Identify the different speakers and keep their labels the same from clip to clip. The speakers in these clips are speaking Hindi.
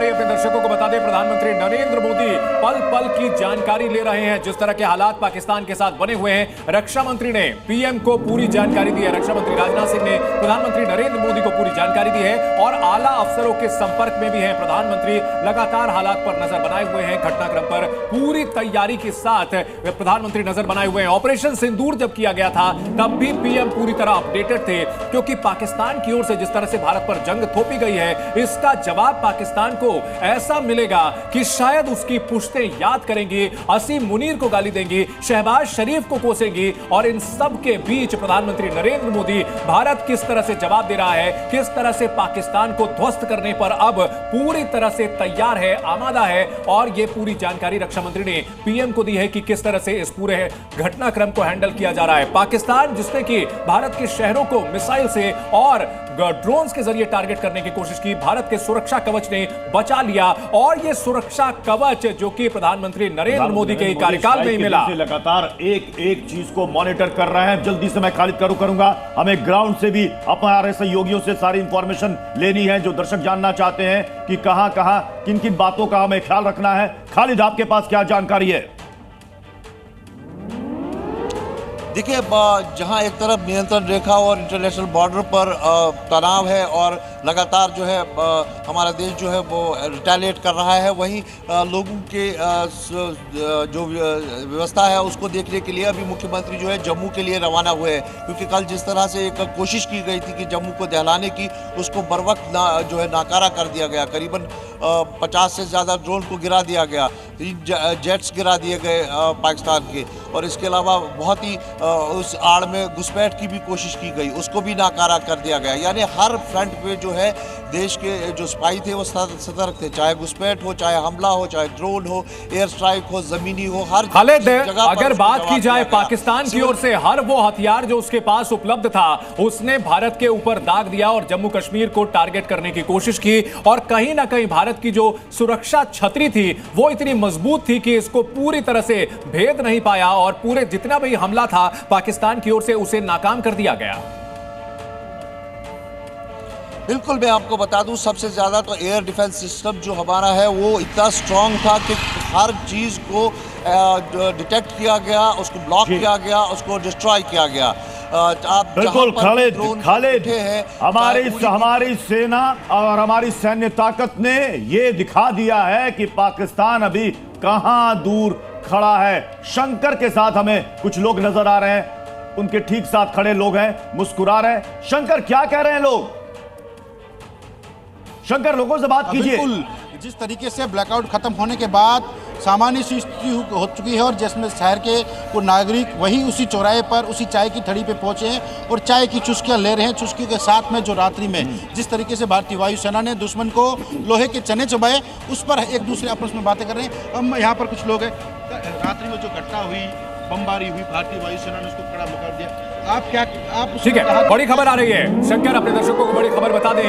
Speaker 1: रही है। अपने दर्शकों को बता दें, प्रधानमंत्री नरेंद्र मोदी पल पल की जानकारी ले रहे हैं। जिस तरह के हालात पाकिस्तान के साथ बने हुए हैं, रक्षा मंत्री ने पीएम को पूरी जानकारी दी है। रक्षा मंत्री राजनाथ सिंह ने प्रधानमंत्री नरेंद्र मोदी को पूरी जानकारी दी है और आला अफसरों के संपर्क में भी है। प्रधानमंत्री लगातार हालात पर नजर बनाए हुए हैं। घटनाक्रम पर पूरी तैयारी के साथ प्रधानमंत्री नजर बनाए हुए हैं। ऑपरेशन सिंदूर जब किया गया था तब भी पीएम पूरी तरह अपडेटेड थे, क्योंकि पाकिस्तान की ओर से जिस तरह से भारत पर जंग थोपी गई है, इसका जवाब पाकिस्तान को ऐसा मिलेगा कि शायद उसकी पुश्तें याद करेंगी, असीम मुनीर को गाली देंगी, शहबाज शरीफ को कोसेंगी। और इन सब के बीच प्रधानमंत्री नरेंद्र मोदी भारत किस तरह से जवाब दे रहा है, किस तरह से पाकिस्तान को ध्वस्त करने पर अब पूरी तरह से तैयार है, आमादा है। और यह पूरी जानकारी रक्षा मंत्री ने पीएम को दी है कि किस तरह से इस पूरे घटनाक्रम को हैंडल किया जा रहा है। पाकिस्तान जिसने कि भारत के शहरों को मिसाइल से और ड्रोन्स के जरिए टारगेट करने की कोशिश की, भारत के सुरक्षा कवच ने बचा लिया। और यह सुरक्षा कवच जो कि प्रधानमंत्री नरेंद्र मोदी के कार्यकाल में ही मिला,
Speaker 2: लगातार एक एक चीज को मॉनिटर कर रहे हैं। जल्दी से मैं खालिद करूंगा, हमें ग्राउंड से भी हमारे सहयोगियों से सारी इंफॉर्मेशन लेनी है, जो दर्शक जानना चाहते हैं कि कहां कहां किन किन बातों का हमें ख्याल रखना है। खालिद, आपके पास क्या जानकारी है?
Speaker 3: देखिए, जहां एक तरफ नियंत्रण रेखा और इंटरनेशनल बॉर्डर पर तनाव है और लगातार जो है हमारा देश जो है वो रिटेलिएट कर रहा है, वहीं लोगों के जो व्यवस्था है उसको देखने के लिए अभी मुख्यमंत्री जो है जम्मू के लिए रवाना हुए हैं। क्योंकि कल जिस तरह से एक कोशिश की गई थी कि जम्मू को दहलाने की, उसको बर वक्त जो है नाकारा कर दिया गया। करीबन 50 से ज़्यादा ड्रोन को गिरा दिया गया, 3 जेट्स गिरा दिए गए पाकिस्तान के। और इसके अलावा बहुत ही उस आड़ में घुसपैठ की भी कोशिश की गई, उसको भी नाकारा कर दिया गया। यानी हर फ्रंट पे जो है देश के जो स्पाई थे वो सतर्क थे, चाहे घुसपैठ हो, चाहे हमला हो, चाहे ड्रोन हो, एयर स्ट्राइक हो, जमीनी हो, हर
Speaker 1: जगह। अगर बात की जाए पाकिस्तान की ओर से, हर वो हथियार जो उसके पास उपलब्ध था उसने भारत के ऊपर दाग दिया और जम्मू कश्मीर को टारगेट करने की कोशिश की। और कहीं ना कहीं भारत की जो सुरक्षा छतरी थी वो इतनी मजबूत थी कि इसको पूरी तरह से भेद नहीं पाया और पूरे जितना भी हमला था पाकिस्तान की ओर से उसे नाकाम कर दिया गया।
Speaker 3: बिल्कुल, मैं आपको बता दूं, सबसे ज़्यादा तो एयर डिफेंस सिस्टम जो हमारा है वो इतना स्ट्रांग था कि हर चीज़ को डिटेक्ट किया गया, उसको ब्लॉक किया गया, उसको डिस्ट्रॉय किया गया। आप
Speaker 2: बिल्कुल खालिद, हमारी सेना और हमारी सैन्य ताकत ने यह दिखा दिया है कि पाकिस्तान अभी कहां दूर खड़ा है। शंकर के साथ हमें कुछ लोग नजर आ रहे हैं, उनके ठीक साथ खड़े लोग हैं, मुस्कुरा रहे हैं। शंकर, क्या कह रहे हैं लोग? शंकर, लोगों से बात कीजिए।
Speaker 4: बिल्कुल, जिस तरीके से ब्लैकआउट खत्म होने के बाद सामान्य स्थिति हो चुकी है और जिसमें शहर के वो नागरिक वहीं उसी चौराहे पर उसी चाय की थड़ी पे पहुंचे हैं और चाय की चुस्कियां ले रहे हैं। चुस्की के साथ में जो रात्रि में जिस तरीके से भारतीय वायुसेना ने दुश्मन को लोहे के चने चबाए, उस पर एक दूसरे आपस में बातें कर रहे हैं। हम यहाँ पर कुछ लोग हैं, रात्रि में जो घटना हुई, बमबारी हुई, भारतीय वायुसेना ने उसको कड़ा मुकर दिया। आप
Speaker 1: ठीक है, बड़ी खबर आ रही है शंकर, अपने दर्शकों को बड़ी खबर बता दें।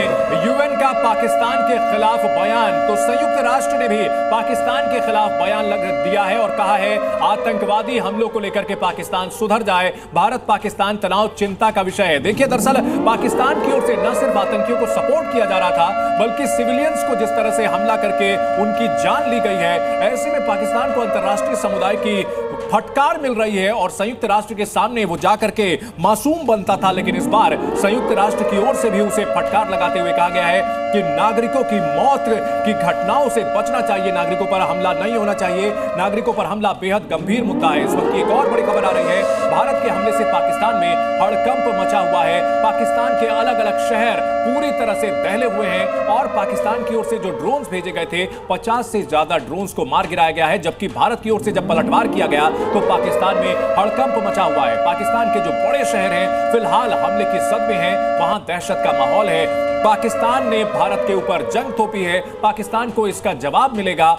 Speaker 1: यूएन का पाकिस्तान के खिलाफ बयान, तो संयुक्त राष्ट्र ने भी पाकिस्तान के खिलाफ बयान दिया है और कहा है आतंकवादी हमलों को लेकर के पाकिस्तान सुधर जाए। भारत पाकिस्तान तनाव चिंता का विषय है। देखिए, दरअसल पाकिस्तान की ओर से न सिर्फ आतंकियों को सपोर्ट किया जा रहा था, बल्कि सिविलियंस को जिस तरह से हमला करके उनकी जान ली गई है, ऐसे में पाकिस्तान को अंतर्राष्ट्रीय समुदाय की फटकार मिल रही है और संयुक्त राष्ट्र के सामने वो जाकर के मासूम बनता था। लेकिन इस बार संयुक्त राष्ट्र की ओर से भी उसे फटकार लगाते हुए कहा गया है कि नागरिकों की मौत की घटनाओं से बचना चाहिए, नागरिकों पर हमला नहीं होना चाहिए। नागरिकों पर हमला बेहद गंभीर मुद्दा है। इस वक्त की एक और बड़ी खबर आ रही है, भारत के हमले से पाकिस्तान में हड़कंप मचा हुआ है। पाकिस्तान के अलग अलग शहर पूरी तरह से दहले हुए हैं और पाकिस्तान की ओर से जो ड्रोन्स भेजे गए थे, 50 से ज्यादा ड्रोन्स को मार गिराया गया है। जबकि भारत की ओर से जब पलटवार किया गया तो पाकिस्तान में हड़कंप मचा हुआ है। पाकिस्तान के जो बड़े शहर हैं फिलहाल हमले की जद में हैं, वहां दहशत का माहौल है। पाकिस्तान ने भारत के ऊपर जंग थोपी है, पाकिस्तान को इसका जवाब मिलेगा।